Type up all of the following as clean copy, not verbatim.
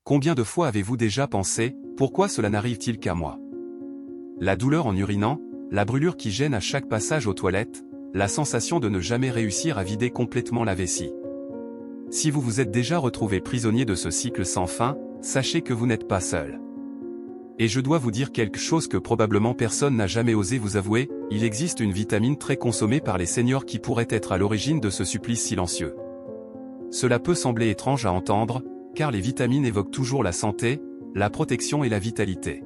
Combien de fois avez-vous déjà pensé, pourquoi cela n'arrive-t-il qu'à moi? La douleur en urinant, la brûlure qui gêne à chaque passage aux toilettes, la sensation de ne jamais réussir à vider complètement la vessie. Si vous vous êtes déjà retrouvé prisonnier de ce cycle sans fin, sachez que vous n'êtes pas seul. Et je dois vous dire quelque chose que probablement personne n'a jamais osé vous avouer, il existe une vitamine très consommée par les seniors qui pourrait être à l'origine de ce supplice silencieux. Cela peut sembler étrange à entendre, car les vitamines évoquent toujours la santé, la protection et la vitalité.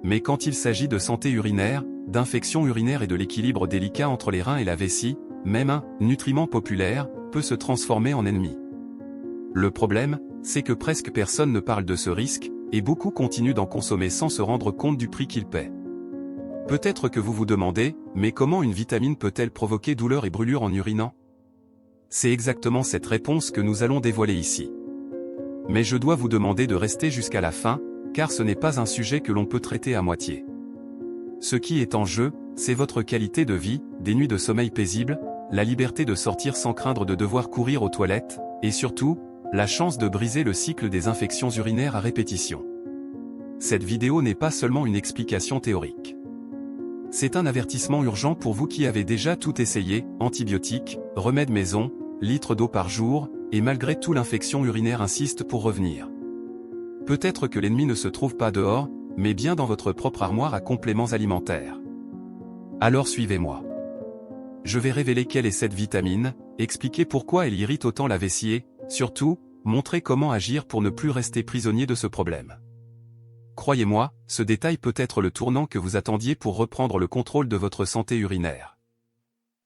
Mais quand il s'agit de santé urinaire, d'infection urinaire et de l'équilibre délicat entre les reins et la vessie, même un nutriment populaire peut se transformer en ennemi. Le problème, c'est que presque personne ne parle de ce risque, et beaucoup continuent d'en consommer sans se rendre compte du prix qu'ils paient. Peut-être que vous vous demandez, mais comment une vitamine peut-elle provoquer douleur et brûlure en urinant? C'est exactement cette réponse que nous allons dévoiler ici. Mais je dois vous demander de rester jusqu'à la fin, car ce n'est pas un sujet que l'on peut traiter à moitié. Ce qui est en jeu, c'est votre qualité de vie, des nuits de sommeil paisibles, la liberté de sortir sans craindre de devoir courir aux toilettes, et surtout, la chance de briser le cycle des infections urinaires à répétition. Cette vidéo n'est pas seulement une explication théorique. C'est un avertissement urgent pour vous qui avez déjà tout essayé, antibiotiques, remèdes maison, litres d'eau par jour, et malgré tout l'infection urinaire insiste pour revenir. Peut-être que l'ennemi ne se trouve pas dehors, mais bien dans votre propre armoire à compléments alimentaires. Alors suivez-moi. Je vais révéler quelle est cette vitamine, expliquer pourquoi elle irrite autant la vessie et, surtout, montrer comment agir pour ne plus rester prisonnier de ce problème. Croyez-moi, ce détail peut être le tournant que vous attendiez pour reprendre le contrôle de votre santé urinaire.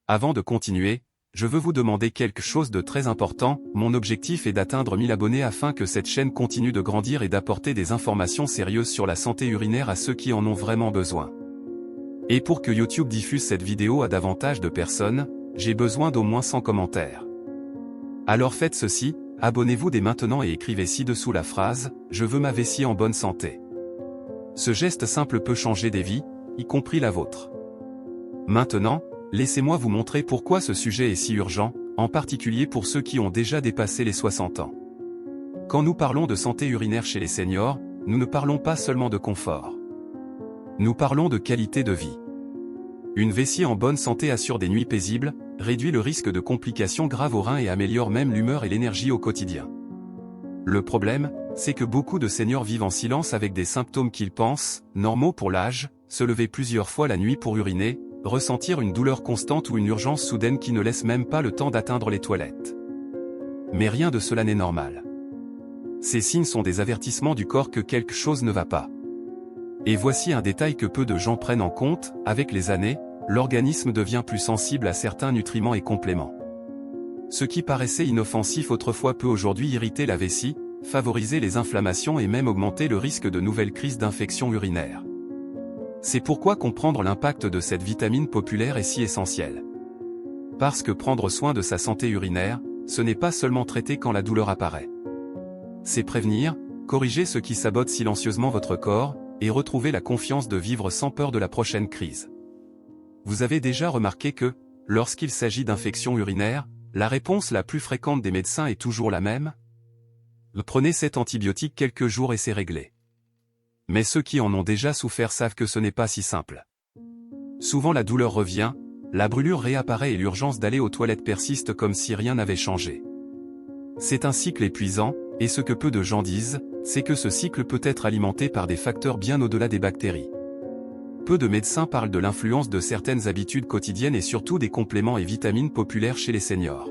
Avant de continuer, je veux vous demander quelque chose de très important, mon objectif est d'atteindre 1000 abonnés afin que cette chaîne continue de grandir et d'apporter des informations sérieuses sur la santé urinaire à ceux qui en ont vraiment besoin. Et pour que YouTube diffuse cette vidéo à davantage de personnes, j'ai besoin d'au moins 100 commentaires. Alors faites ceci, abonnez-vous dès maintenant et écrivez ci-dessous la phrase « Je veux ma vessie en bonne santé ». Ce geste simple peut changer des vies, y compris la vôtre. Maintenant, laissez-moi vous montrer pourquoi ce sujet est si urgent, en particulier pour ceux qui ont déjà dépassé les 60 ans. Quand nous parlons de santé urinaire chez les seniors, nous ne parlons pas seulement de confort. Nous parlons de qualité de vie. Une vessie en bonne santé assure des nuits paisibles, réduit le risque de complications graves aux reins et améliore même l'humeur et l'énergie au quotidien. Le problème, c'est que beaucoup de seniors vivent en silence avec des symptômes qu'ils pensent normaux pour l'âge, se lever plusieurs fois la nuit pour uriner, ressentir une douleur constante ou une urgence soudaine qui ne laisse même pas le temps d'atteindre les toilettes. Mais rien de cela n'est normal. Ces signes sont des avertissements du corps que quelque chose ne va pas. Et voici un détail que peu de gens prennent en compte, avec les années, l'organisme devient plus sensible à certains nutriments et compléments. Ce qui paraissait inoffensif autrefois peut aujourd'hui irriter la vessie, favoriser les inflammations et même augmenter le risque de nouvelles crises d'infection urinaire. C'est pourquoi comprendre l'impact de cette vitamine populaire est si essentiel. Parce que prendre soin de sa santé urinaire, ce n'est pas seulement traiter quand la douleur apparaît. C'est prévenir, corriger ce qui sabote silencieusement votre corps, et retrouver la confiance de vivre sans peur de la prochaine crise. Vous avez déjà remarqué que, lorsqu'il s'agit d'infections urinaires, la réponse la plus fréquente des médecins est toujours la même? Prenez cet antibiotique quelques jours et c'est réglé. Mais ceux qui en ont déjà souffert savent que ce n'est pas si simple. Souvent la douleur revient, la brûlure réapparaît et l'urgence d'aller aux toilettes persiste comme si rien n'avait changé. C'est un cycle épuisant, et ce que peu de gens disent, c'est que ce cycle peut être alimenté par des facteurs bien au-delà des bactéries. Peu de médecins parlent de l'influence de certaines habitudes quotidiennes et surtout des compléments et vitamines populaires chez les seniors.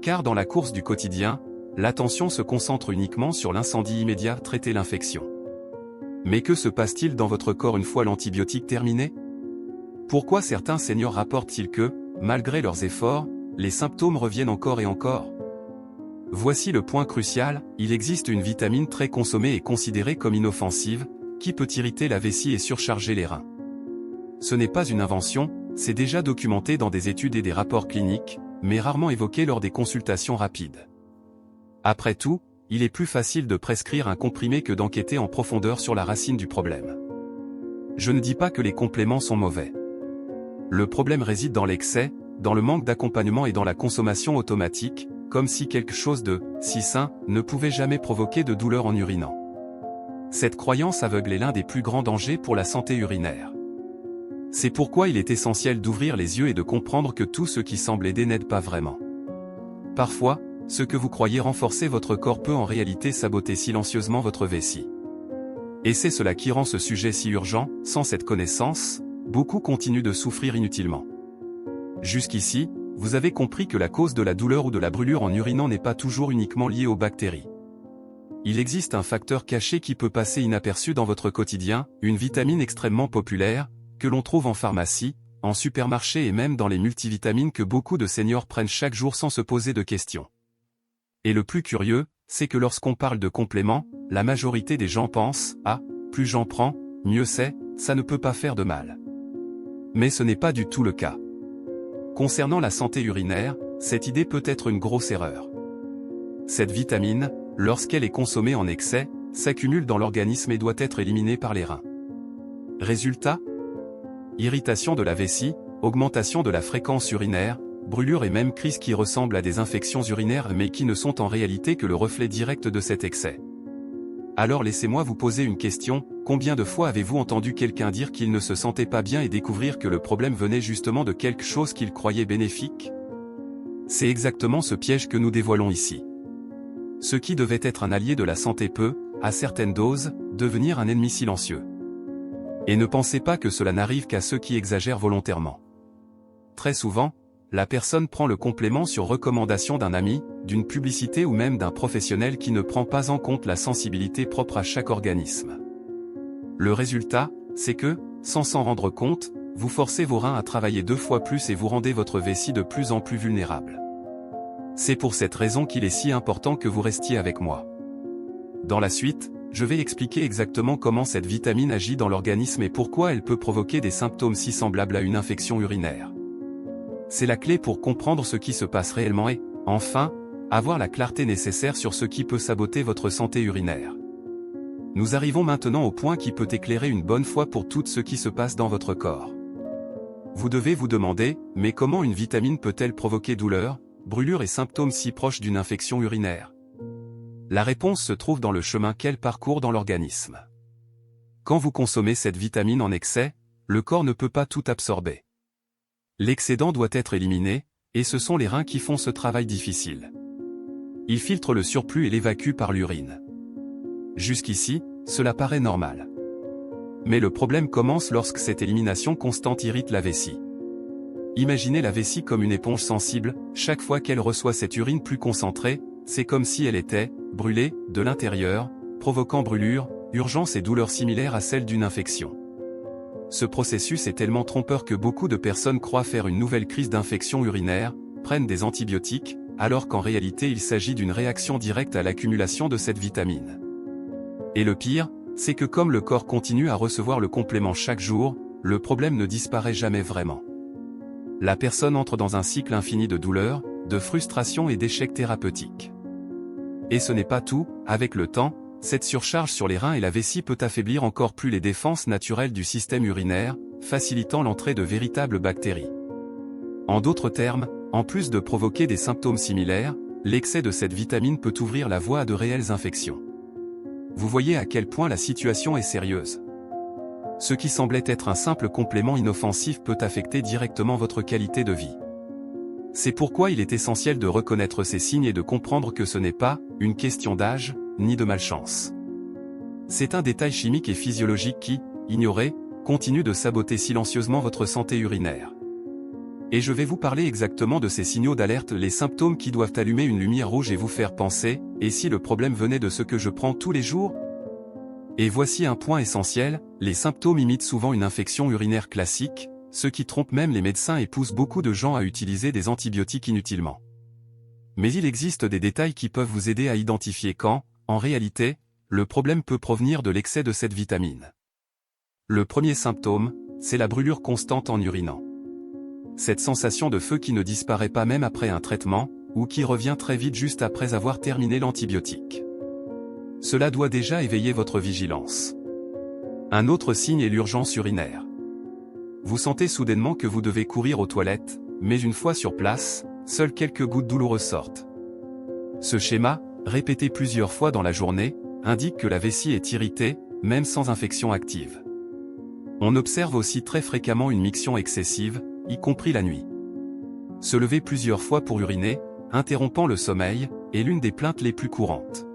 Car dans la course du quotidien, l'attention se concentre uniquement sur l'incendie immédiat, traiter l'infection. Mais que se passe-t-il dans votre corps une fois l'antibiotique terminé? Pourquoi certains seniors rapportent-ils que, malgré leurs efforts, les symptômes reviennent encore et encore? Voici le point crucial, il existe une vitamine très consommée et considérée comme inoffensive, qui peut irriter la vessie et surcharger les reins. Ce n'est pas une invention, c'est déjà documenté dans des études et des rapports cliniques, mais rarement évoqué lors des consultations rapides. Après tout, il est plus facile de prescrire un comprimé que d'enquêter en profondeur sur la racine du problème. Je ne dis pas que les compléments sont mauvais. Le problème réside dans l'excès, dans le manque d'accompagnement et dans la consommation automatique, comme si quelque chose de si sain ne pouvait jamais provoquer de douleur en urinant. Cette croyance aveugle est l'un des plus grands dangers pour la santé urinaire. C'est pourquoi il est essentiel d'ouvrir les yeux et de comprendre que tout ce qui semble aider n'aide pas vraiment. Parfois, ce que vous croyez renforcer votre corps peut en réalité saboter silencieusement votre vessie. Et c'est cela qui rend ce sujet si urgent. Sans cette connaissance, beaucoup continuent de souffrir inutilement. Jusqu'ici, vous avez compris que la cause de la douleur ou de la brûlure en urinant n'est pas toujours uniquement liée aux bactéries. Il existe un facteur caché qui peut passer inaperçu dans votre quotidien, une vitamine extrêmement populaire, que l'on trouve en pharmacie, en supermarché et même dans les multivitamines que beaucoup de seniors prennent chaque jour sans se poser de questions. Et le plus curieux, c'est que lorsqu'on parle de compléments, la majorité des gens pensent « Ah, plus j'en prends, mieux c'est, ça ne peut pas faire de mal ». Mais ce n'est pas du tout le cas. Concernant la santé urinaire, cette idée peut être une grosse erreur. Cette vitamine, lorsqu'elle est consommée en excès, s'accumule dans l'organisme et doit être éliminée par les reins. Résultat ? Irritation de la vessie, augmentation de la fréquence urinaire, brûlures et même crises qui ressemblent à des infections urinaires mais qui ne sont en réalité que le reflet direct de cet excès. Alors laissez-moi vous poser une question, combien de fois avez-vous entendu quelqu'un dire qu'il ne se sentait pas bien et découvrir que le problème venait justement de quelque chose qu'il croyait bénéfique ? C'est exactement ce piège que nous dévoilons ici. Ce qui devait être un allié de la santé peut, à certaines doses, devenir un ennemi silencieux. Et ne pensez pas que cela n'arrive qu'à ceux qui exagèrent volontairement. Très souvent, la personne prend le complément sur recommandation d'un ami, d'une publicité ou même d'un professionnel qui ne prend pas en compte la sensibilité propre à chaque organisme. Le résultat, c'est que, sans s'en rendre compte, vous forcez vos reins à travailler 2 fois plus et vous rendez votre vessie de plus en plus vulnérable. C'est pour cette raison qu'il est si important que vous restiez avec moi. Dans la suite, je vais expliquer exactement comment cette vitamine agit dans l'organisme et pourquoi elle peut provoquer des symptômes si semblables à une infection urinaire. C'est la clé pour comprendre ce qui se passe réellement et, enfin, avoir la clarté nécessaire sur ce qui peut saboter votre santé urinaire. Nous arrivons maintenant au point qui peut éclairer une bonne fois pour toutes ce qui se passe dans votre corps. Vous devez vous demander, mais comment une vitamine peut-elle provoquer douleur, brûlure et symptômes si proches d'une infection urinaire ? La réponse se trouve dans le chemin qu'elle parcourt dans l'organisme. Quand vous consommez cette vitamine en excès, le corps ne peut pas tout absorber. L'excédent doit être éliminé, et ce sont les reins qui font ce travail difficile. Ils filtrent le surplus et l'évacuent par l'urine. Jusqu'ici, cela paraît normal. Mais le problème commence lorsque cette élimination constante irrite la vessie. Imaginez la vessie comme une éponge sensible, chaque fois qu'elle reçoit cette urine plus concentrée, c'est comme si elle était brûlée de l'intérieur, provoquant brûlures, urgences et douleurs similaires à celles d'une infection. Ce processus est tellement trompeur que beaucoup de personnes croient faire une nouvelle crise d'infection urinaire, prennent des antibiotiques, alors qu'en réalité il s'agit d'une réaction directe à l'accumulation de cette vitamine. Et le pire, c'est que comme le corps continue à recevoir le complément chaque jour, le problème ne disparaît jamais vraiment. La personne entre dans un cycle infini de douleur, de frustration et d'échecs thérapeutiques. Et ce n'est pas tout, avec le temps, cette surcharge sur les reins et la vessie peut affaiblir encore plus les défenses naturelles du système urinaire, facilitant l'entrée de véritables bactéries. En d'autres termes, en plus de provoquer des symptômes similaires, l'excès de cette vitamine peut ouvrir la voie à de réelles infections. Vous voyez à quel point la situation est sérieuse. Ce qui semblait être un simple complément inoffensif peut affecter directement votre qualité de vie. C'est pourquoi il est essentiel de reconnaître ces signes et de comprendre que ce n'est pas une question d'âge, ni de malchance. C'est un détail chimique et physiologique qui, ignoré, continue de saboter silencieusement votre santé urinaire. Et je vais vous parler exactement de ces signaux d'alerte, les symptômes qui doivent allumer une lumière rouge et vous faire penser, et si le problème venait de ce que je prends tous les jours ? Et voici un point essentiel, les symptômes imitent souvent une infection urinaire classique, ce qui trompe même les médecins et pousse beaucoup de gens à utiliser des antibiotiques inutilement. Mais il existe des détails qui peuvent vous aider à identifier quand, en réalité, le problème peut provenir de l'excès de cette vitamine. Le premier symptôme, c'est la brûlure constante en urinant. Cette sensation de feu qui ne disparaît pas même après un traitement, ou qui revient très vite juste après avoir terminé l'antibiotique. Cela doit déjà éveiller votre vigilance. Un autre signe est l'urgence urinaire. Vous sentez soudainement que vous devez courir aux toilettes, mais une fois sur place, seules quelques gouttes douloureuses sortent. Ce schéma, répété plusieurs fois dans la journée, indique que la vessie est irritée, même sans infection active. On observe aussi très fréquemment une miction excessive, y compris la nuit. Se lever plusieurs fois pour uriner, interrompant le sommeil, est l'une des plaintes les plus courantes.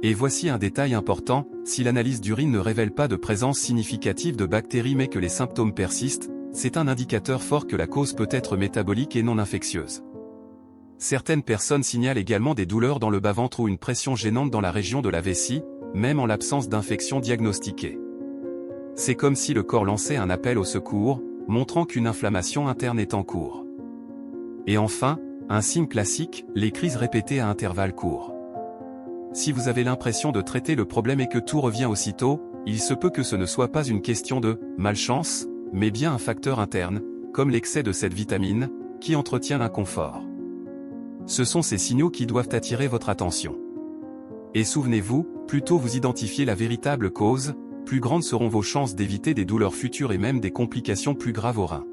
Et voici un détail important, si l'analyse d'urine ne révèle pas de présence significative de bactéries mais que les symptômes persistent, c'est un indicateur fort que la cause peut être métabolique et non infectieuse. Certaines personnes signalent également des douleurs dans le bas-ventre ou une pression gênante dans la région de la vessie, même en l'absence d'infection diagnostiquée. C'est comme si le corps lançait un appel au secours, montrant qu'une inflammation interne est en cours. Et enfin, un signe classique, les crises répétées à intervalles courts. Si vous avez l'impression de traiter le problème et que tout revient aussitôt, il se peut que ce ne soit pas une question de malchance, mais bien un facteur interne, comme l'excès de cette vitamine, qui entretient l'inconfort. Ce sont ces signaux qui doivent attirer votre attention. Et souvenez-vous, plus tôt vous identifiez la véritable cause, plus grandes seront vos chances d'éviter des douleurs futures et même des complications plus graves aux reins.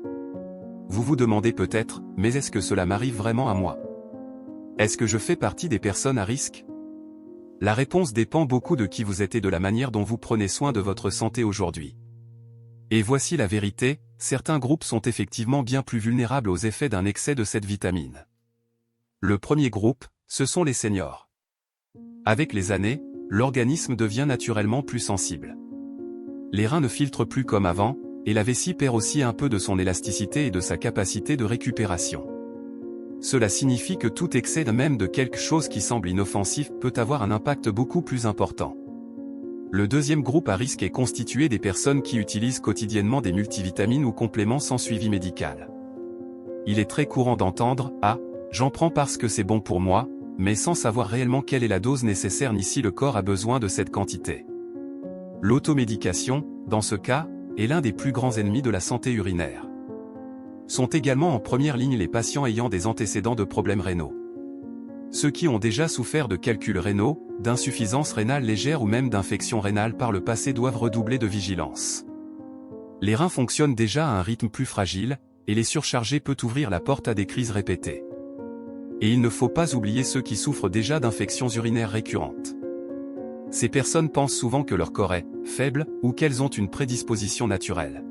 Vous vous demandez peut-être, mais est-ce que cela m'arrive vraiment à moi? Est-ce que je fais partie des personnes à risque? La réponse dépend beaucoup de qui vous êtes et de la manière dont vous prenez soin de votre santé aujourd'hui. Et voici la vérité, certains groupes sont effectivement bien plus vulnérables aux effets d'un excès de cette vitamine. Le premier groupe, ce sont les seniors. Avec les années, l'organisme devient naturellement plus sensible. Les reins ne filtrent plus comme avant, et la vessie perd aussi un peu de son élasticité et de sa capacité de récupération. Cela signifie que tout excès même de quelque chose qui semble inoffensif peut avoir un impact beaucoup plus important. Le deuxième groupe à risque est constitué des personnes qui utilisent quotidiennement des multivitamines ou compléments sans suivi médical. Il est très courant d'entendre « Ah, j'en prends parce que c'est bon pour moi », mais sans savoir réellement quelle est la dose nécessaire ni si le corps a besoin de cette quantité. L'automédication, dans ce cas, est l'un des plus grands ennemis de la santé urinaire. Sont également en première ligne les patients ayant des antécédents de problèmes rénaux. Ceux qui ont déjà souffert de calculs rénaux, d'insuffisance rénale légère ou même d'infections rénales par le passé doivent redoubler de vigilance. Les reins fonctionnent déjà à un rythme plus fragile, et les surcharger peut ouvrir la porte à des crises répétées. Et il ne faut pas oublier ceux qui souffrent déjà d'infections urinaires récurrentes. Ces personnes pensent souvent que leur corps est faible ou qu'elles ont une prédisposition naturelle.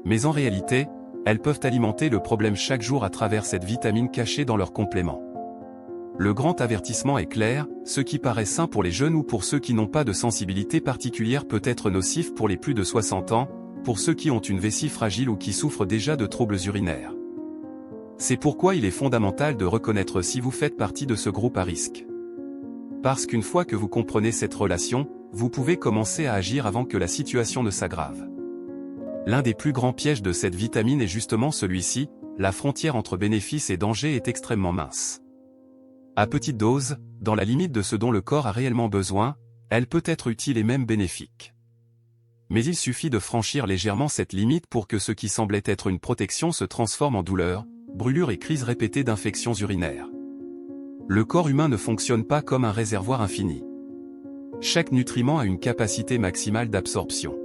Mais en réalité, elles peuvent alimenter le problème chaque jour à travers cette vitamine cachée dans leurs compléments. Le grand avertissement est clair, ce qui paraît sain pour les jeunes ou pour ceux qui n'ont pas de sensibilité particulière peut être nocif pour les plus de 60 ans, pour ceux qui ont une vessie fragile ou qui souffrent déjà de troubles urinaires. C'est pourquoi il est fondamental de reconnaître si vous faites partie de ce groupe à risque. Parce qu'une fois que vous comprenez cette relation, vous pouvez commencer à agir avant que la situation ne s'aggrave. L'un des plus grands pièges de cette vitamine est justement celui-ci, la frontière entre bénéfice et danger est extrêmement mince. À petite dose, dans la limite de ce dont le corps a réellement besoin, elle peut être utile et même bénéfique. Mais il suffit de franchir légèrement cette limite pour que ce qui semblait être une protection se transforme en douleur, brûlure et crises répétées d'infections urinaires. Le corps humain ne fonctionne pas comme un réservoir infini. Chaque nutriment a une capacité maximale d'absorption.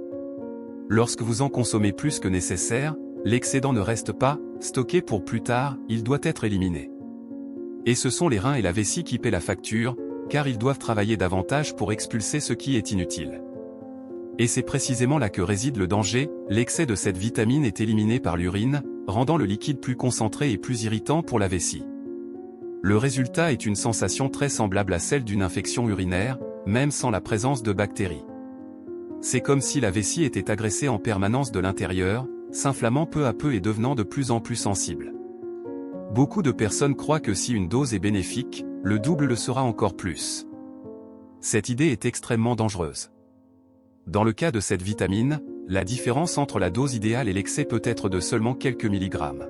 Lorsque vous en consommez plus que nécessaire, l'excédent ne reste pas stocké pour plus tard, il doit être éliminé. Et ce sont les reins et la vessie qui paient la facture, car ils doivent travailler davantage pour expulser ce qui est inutile. Et c'est précisément là que réside le danger, l'excès de cette vitamine est éliminé par l'urine, rendant le liquide plus concentré et plus irritant pour la vessie. Le résultat est une sensation très semblable à celle d'une infection urinaire, même sans la présence de bactéries. C'est comme si la vessie était agressée en permanence de l'intérieur, s'inflammant peu à peu et devenant de plus en plus sensible. Beaucoup de personnes croient que si une dose est bénéfique, le double le sera encore plus. Cette idée est extrêmement dangereuse. Dans le cas de cette vitamine, la différence entre la dose idéale et l'excès peut être de seulement quelques milligrammes.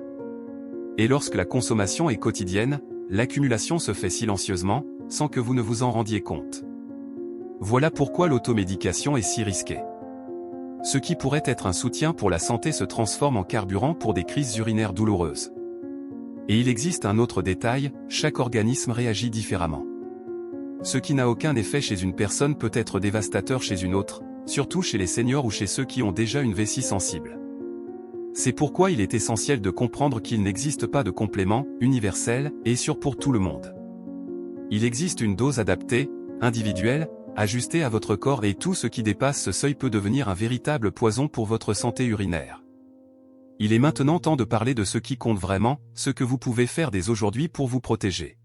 Et lorsque la consommation est quotidienne, l'accumulation se fait silencieusement, sans que vous ne vous en rendiez compte. Voilà pourquoi l'automédication est si risquée. Ce qui pourrait être un soutien pour la santé se transforme en carburant pour des crises urinaires douloureuses. Et il existe un autre détail, chaque organisme réagit différemment. Ce qui n'a aucun effet chez une personne peut être dévastateur chez une autre, surtout chez les seniors ou chez ceux qui ont déjà une vessie sensible. C'est pourquoi il est essentiel de comprendre qu'il n'existe pas de complément universel et sûr pour tout le monde. Il existe une dose adaptée, individuelle, ajustée à votre corps et tout ce qui dépasse ce seuil peut devenir un véritable poison pour votre santé urinaire. Il est maintenant temps de parler de ce qui compte vraiment, ce que vous pouvez faire dès aujourd'hui pour vous protéger.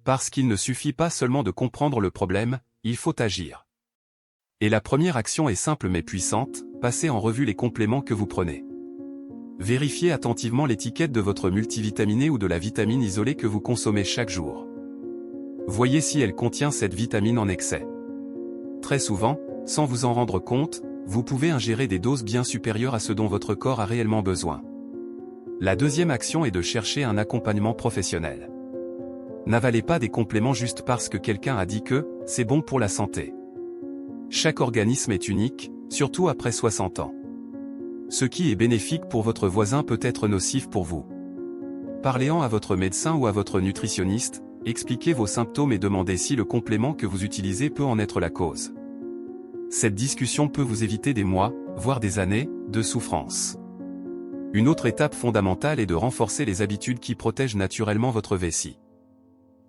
Parce qu'il ne suffit pas seulement de comprendre le problème, il faut agir. Et la première action est simple mais puissante, passez en revue les compléments que vous prenez. Vérifiez attentivement l'étiquette de votre multivitaminé ou de la vitamine isolée que vous consommez chaque jour. Voyez si elle contient cette vitamine en excès. Très souvent, sans vous en rendre compte, vous pouvez ingérer des doses bien supérieures à ce dont votre corps a réellement besoin. La deuxième action est de chercher un accompagnement professionnel. N'avalez pas des compléments juste parce que quelqu'un a dit que c'est bon pour la santé. Chaque organisme est unique, surtout après 60 ans. Ce qui est bénéfique pour votre voisin peut être nocif pour vous. Parlez-en à votre médecin ou à votre nutritionniste, expliquez vos symptômes et demandez si le complément que vous utilisez peut en être la cause. Cette discussion peut vous éviter des mois, voire des années, de souffrance. Une autre étape fondamentale est de renforcer les habitudes qui protègent naturellement votre vessie.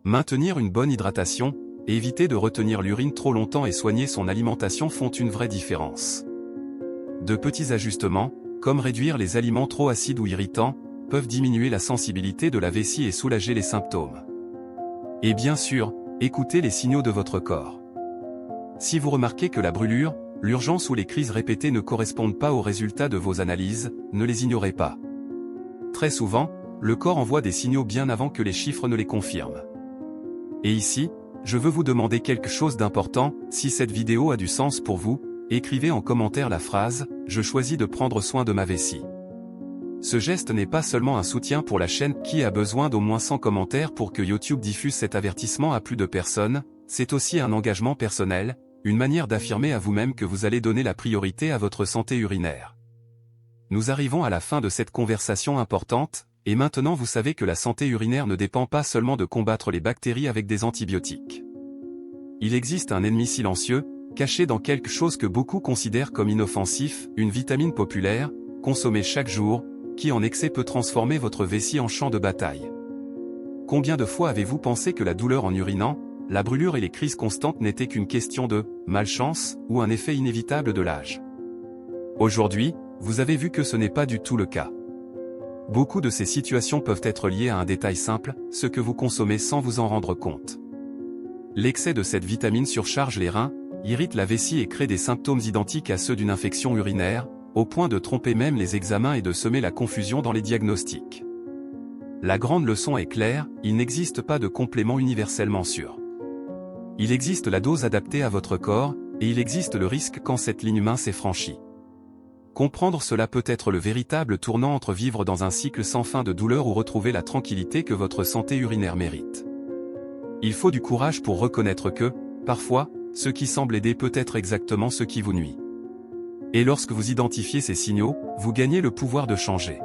Maintenir une bonne hydratation, éviter de retenir l'urine trop longtemps et soigner son alimentation font une vraie différence. De petits ajustements, comme réduire les aliments trop acides ou irritants, peuvent diminuer la sensibilité de la vessie et soulager les symptômes. Et bien sûr, écoutez les signaux de votre corps. Si vous remarquez que la brûlure, l'urgence ou les crises répétées ne correspondent pas aux résultats de vos analyses, ne les ignorez pas. Très souvent, le corps envoie des signaux bien avant que les chiffres ne les confirment. Et ici, je veux vous demander quelque chose d'important, si cette vidéo a du sens pour vous, écrivez en commentaire la phrase « Je choisis de prendre soin de ma vessie ». Ce geste n'est pas seulement un soutien pour la chaîne qui a besoin d'au moins 100 commentaires pour que YouTube diffuse cet avertissement à plus de personnes, c'est aussi un engagement personnel, une manière d'affirmer à vous-même que vous allez donner la priorité à votre santé urinaire. Nous arrivons à la fin de cette conversation importante, et maintenant vous savez que la santé urinaire ne dépend pas seulement de combattre les bactéries avec des antibiotiques. Il existe un ennemi silencieux, caché dans quelque chose que beaucoup considèrent comme inoffensif, une vitamine populaire, consommée chaque jour, qui en excès peut transformer votre vessie en champ de bataille. Combien de fois avez-vous pensé que la douleur en urinant, la brûlure et les crises constantes n'étaient qu'une question de malchance ou un effet inévitable de l'âge? Aujourd'hui, vous avez vu que ce n'est pas du tout le cas. Beaucoup de ces situations peuvent être liées à un détail simple, ce que vous consommez sans vous en rendre compte. L'excès de cette vitamine surcharge les reins, irrite la vessie et crée des symptômes identiques à ceux d'une infection urinaire, au point de tromper même les examens et de semer la confusion dans les diagnostics. La grande leçon est claire, il n'existe pas de complément universellement sûr. Il existe la dose adaptée à votre corps, et il existe le risque quand cette ligne mince est franchie. Comprendre cela peut être le véritable tournant entre vivre dans un cycle sans fin de douleur ou retrouver la tranquillité que votre santé urinaire mérite. Il faut du courage pour reconnaître que, parfois, ce qui semble aider peut être exactement ce qui vous nuit. Et lorsque vous identifiez ces signaux, vous gagnez le pouvoir de changer.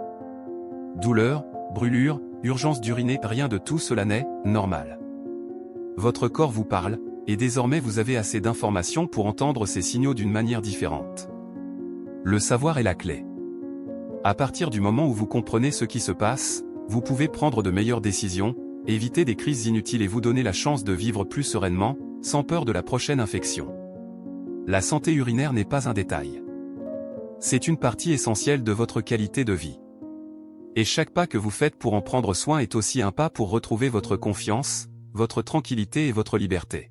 Douleur, brûlure, urgence d'uriner, rien de tout cela n'est normal. Votre corps vous parle, et désormais vous avez assez d'informations pour entendre ces signaux d'une manière différente. Le savoir est la clé. À partir du moment où vous comprenez ce qui se passe, vous pouvez prendre de meilleures décisions, éviter des crises inutiles et vous donner la chance de vivre plus sereinement, sans peur de la prochaine infection. La santé urinaire n'est pas un détail. C'est une partie essentielle de votre qualité de vie. Et chaque pas que vous faites pour en prendre soin est aussi un pas pour retrouver votre confiance, votre tranquillité et votre liberté.